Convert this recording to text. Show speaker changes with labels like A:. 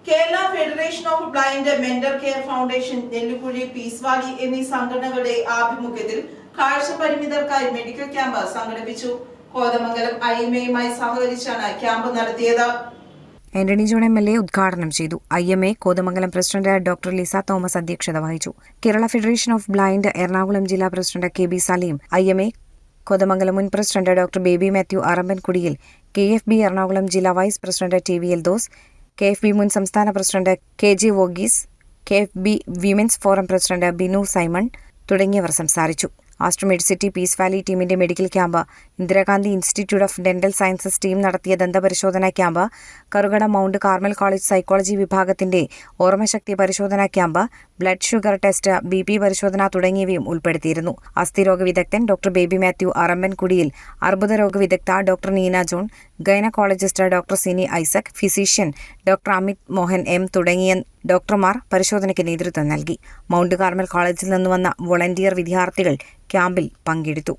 A: Kerala federation of blind mental care foundation, Nellikuzhi, peace valley എന്നീ സംഘടനകളുടെ ആഭിമുഖ്യത്തിൽ കാഴ്ച പരിമിതർക്കായി മെഡിക്കൽ ക്യാമ്പ് സംഘടിപ്പിച്ചു. കോതമംഗലം IMA സഹകരിച്ചാണ് ക്യാമ്പ് നടത്തിയത്.
B: ആന്റണി ജോൺ MLA ഉദ്ഘാടനം ചെയ്തു. IMA Kothamangalam president doctor Lisa Thomas അധ്യക്ഷത വഹിച്ചു. Kerala federation of blind Ernakulam ജില്ലാ president KB Salim, IMA Kothamangalam മുൻ പ്രസിഡന്റ് ഡോക്ടർ ബേബി മാത്യു അറമ്പൻകുടിയിൽ, KFB എറണാകുളം ജില്ലാ vice president TVL Doss, KFB മുൻ സംസ്ഥാന president KG Varghese, KFB women's forum president Binu Simon തുടങ്ങിയവർ സംസാരിച്ചു. ആസ്റ്റർ മെഡിസിറ്റി പീസ് വാലി ടീമിന്റെ medical camp, Indira Gandhi institute of dental sciences team നടത്തിയ ദന്തപരിശോധനാ camp, Karukada Mount Carmel college psychology വിഭാഗത്തിന്റെ ഓർമ്മശക്തി പരിശോധനാ camp, blood sugar test, BP പരിശോധന തുടങ്ങിയവയും ഉൾപ്പെടുത്തിയിരുന്നു. അസ്ഥിരോഗ വിദഗ്ധൻ ഡോക്ടർ ബേബി മാത്യു അറമ്പൻകുടിയിൽ, അർബുദരോഗ വിദഗ്ധ doctor Neena John, gynaecologist doctor Sini Isaac, physician doctor Amit Mohan M തുടങ്ങിയ ഡോക്ടർമാർ പരിശോധനയ്ക്ക് നേതൃത്വം നൽകി. മൗണ്ട് കാർമൽ കോളേജിൽ നിന്ന് വന്ന വോളണ്ടിയർ വിദ്യാർത്ഥികൾ ക്യാമ്പിൽ പങ്കെടുത്തു.